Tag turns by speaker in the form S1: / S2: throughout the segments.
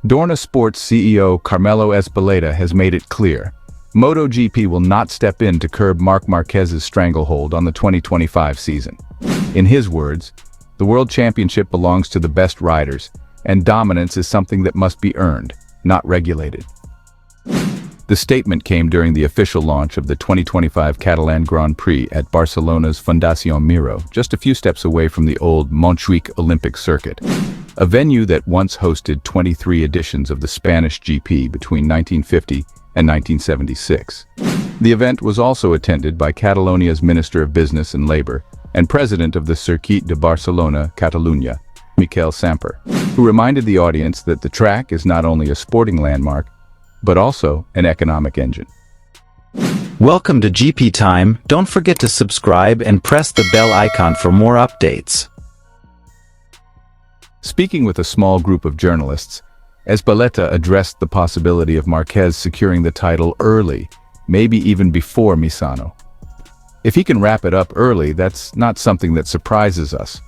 S1: Dorna Sports CEO Carmelo Ezpeleta has made it clear. MotoGP will not step in to curb Marc Marquez's stranglehold on the 2025 season. In his words, the World Championship belongs to the best riders, and dominance is something that must be earned, not regulated. The statement came during the official launch of the 2025 Catalan Grand Prix at Barcelona's Fundación Miro, just a few steps away from the old Montjuic Olympic circuit, a venue that once hosted 23 editions of the Spanish GP between 1950 and 1976. The event was also attended by Catalonia's Minister of Business and Labor and President of the Circuit de Barcelona, Catalunya, Miquel Samper, who reminded the audience that the track is not only a sporting landmark, but also an economic engine.
S2: Welcome to GP Time. Don't forget to subscribe and press the bell icon for more updates.
S1: Speaking with a small group of journalists, Ezpeleta addressed the possibility of Marquez securing the title early, maybe even before Misano. If he can wrap it up early, that's not something that surprises us.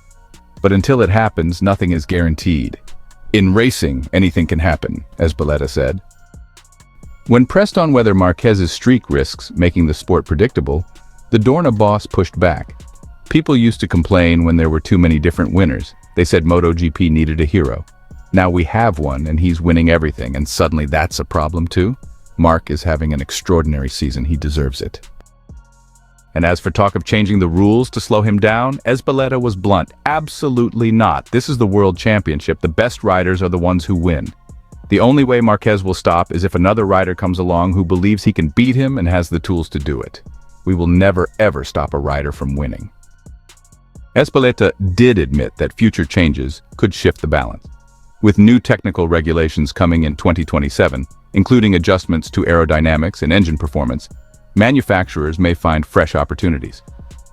S1: But until it happens, nothing is guaranteed. In racing, anything can happen, Ezpeleta said. When pressed on whether Marquez's streak risks making the sport predictable, the Dorna boss pushed back. People used to complain when there were too many different winners. They said MotoGP needed a hero. Now we have one and he's winning everything, and suddenly that's a problem too? Marc is having an extraordinary season. He deserves it. And as for talk of changing the rules to slow him down, Ezpeleta was blunt. Absolutely not. This is the World Championship. The best riders are the ones who win. The only way Marquez will stop is if another rider comes along who believes he can beat him and has the tools to do it. We will never ever stop a rider from winning. Ezpeleta did admit that future changes could shift the balance. With new technical regulations coming in 2027, including adjustments to aerodynamics and engine performance, manufacturers may find fresh opportunities.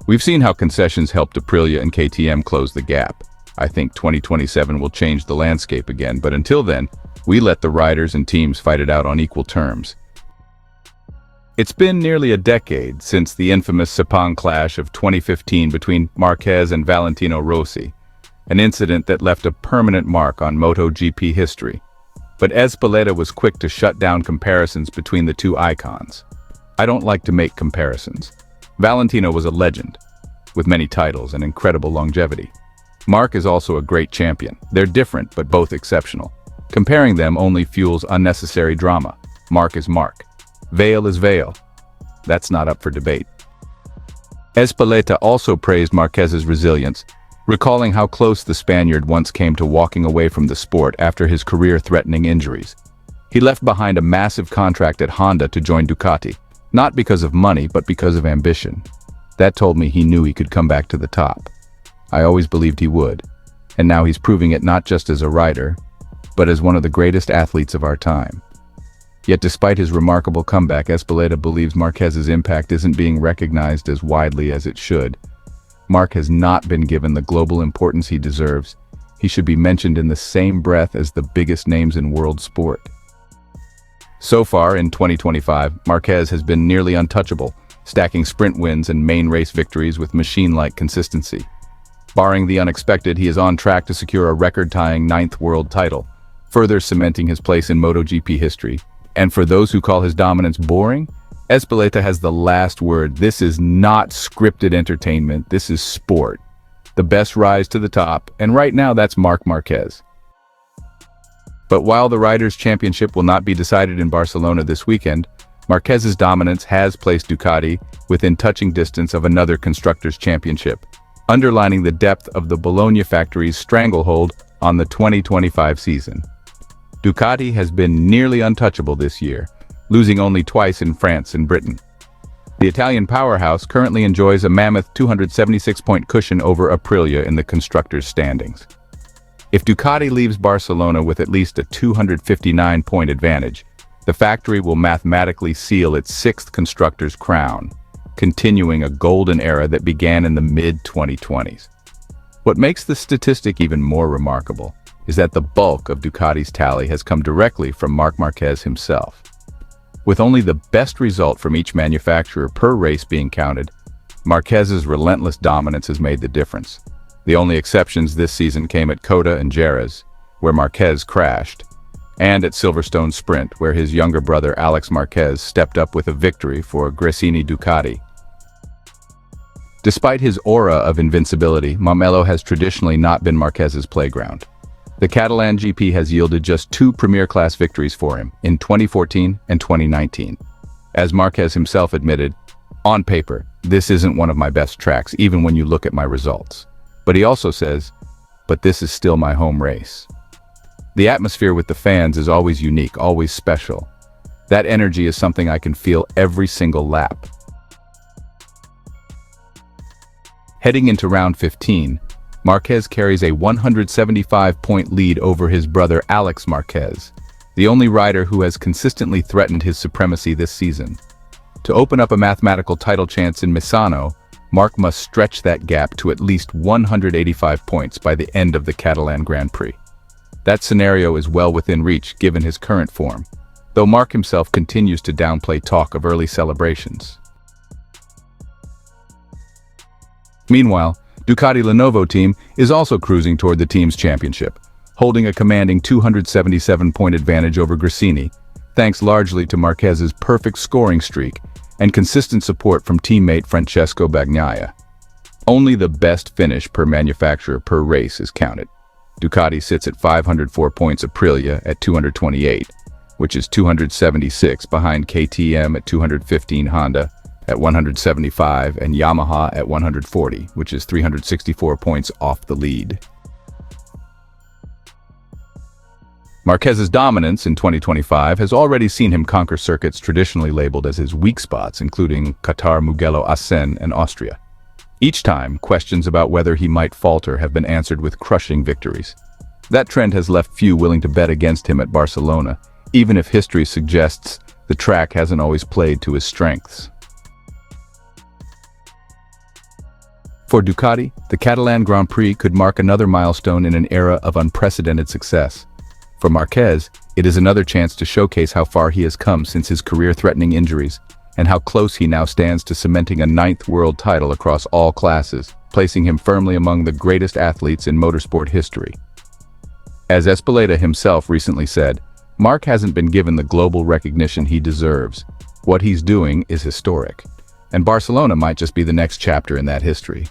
S1: We've seen how concessions helped Aprilia and KTM close the gap. I think 2027 will change the landscape again, but until then, we let the riders and teams fight it out on equal terms. It's been nearly a decade since the infamous Sepang clash of 2015 between Marquez and Valentino Rossi, an incident that left a permanent mark on MotoGP history. But Ezpeleta was quick to shut down comparisons between the two icons. I don't like to make comparisons. Valentino was a legend, with many titles and incredible longevity. Marc is also a great champion. They're different, but both exceptional. Comparing them only fuels unnecessary drama. Marc is Marc. Veil is veil. That's not up for debate. Ezpeleta also praised Marquez's resilience, recalling how close the Spaniard once came to walking away from the sport after his career-threatening injuries. He left behind a massive contract at Honda to join Ducati, not because of money, but because of ambition. That told me he knew he could come back to the top. I always believed he would, and now he's proving it not just as a rider, but as one of the greatest athletes of our time. Yet despite his remarkable comeback, Ezpeleta believes Marquez's impact isn't being recognized as widely as it should. Marc has not been given the global importance he deserves. He should be mentioned in the same breath as the biggest names in world sport. So far in 2025, Marquez has been nearly untouchable, stacking sprint wins and main race victories with machine-like consistency. Barring the unexpected, he is on track to secure a record-tying 9th world title, further cementing his place in MotoGP history. And for those who call his dominance boring, Ezpeleta has the last word. This is not scripted entertainment, this is sport. The best rise to the top, and right now that's Marc Marquez. But while the Riders' Championship will not be decided in Barcelona this weekend, Marquez's dominance has placed Ducati within touching distance of another Constructors' Championship, underlining the depth of the Bologna factory's stranglehold on the 2025 season. Ducati has been nearly untouchable this year, losing only twice in France and Britain. The Italian powerhouse currently enjoys a mammoth 276-point cushion over Aprilia in the constructors' standings. If Ducati leaves Barcelona with at least a 259-point advantage, the factory will mathematically seal its 6th constructors' crown, continuing a golden era that began in the mid-2020s. What makes the statistic even more remarkable is that the bulk of Ducati's tally has come directly from Marc Marquez himself. With only the best result from each manufacturer per race being counted, Marquez's relentless dominance has made the difference. The only exceptions this season came at Coda and Jerez, where Marquez crashed. and at Silverstone Sprint, where his younger brother Alex Marquez stepped up with a victory for Gresini Ducati. Despite his aura of invincibility, Momelo has traditionally not been Marquez's playground. The Catalan GP has yielded just 2 Premier-class victories for him, in 2014 and 2019. As Marquez himself admitted, "On paper, this isn't one of my best tracks, even when you look at my results." But he also says, "But this is still my home race." The atmosphere with the fans is always unique, always special. That energy is something I can feel every single lap. Heading into round 15, Marquez carries a 175-point lead over his brother Alex Marquez, the only rider who has consistently threatened his supremacy this season. To open up a mathematical title chance in Misano, Marc must stretch that gap to at least 185 points by the end of the Catalan Grand Prix. That scenario is well within reach given his current form, though Marc himself continues to downplay talk of early celebrations. Meanwhile, Ducati Lenovo team is also cruising toward the team's championship, holding a commanding 277-point advantage over Gresini, thanks largely to Marquez's perfect scoring streak and consistent support from teammate Francesco Bagnaia. Only the best finish per manufacturer per race is counted. Ducati sits at 504 points, Aprilia at 228, which is 276 behind KTM at 215, Honda at 175, and Yamaha at 140, which is 364 points off the lead. Marquez's dominance in 2025 has already seen him conquer circuits traditionally labeled as his weak spots, including Qatar, Mugello, Assen, and Austria. Each time, questions about whether he might falter have been answered with crushing victories. That trend has left few willing to bet against him at Barcelona, even if history suggests the track hasn't always played to his strengths. For Ducati, the Catalan Grand Prix could mark another milestone in an era of unprecedented success. For Marquez, it is another chance to showcase how far he has come since his career-threatening injuries, and how close he now stands to cementing a 9th world title across all classes, placing him firmly among the greatest athletes in motorsport history. As Ezpeleta himself recently said, Marc hasn't been given the global recognition he deserves. What he's doing is historic, and Barcelona might just be the next chapter in that history.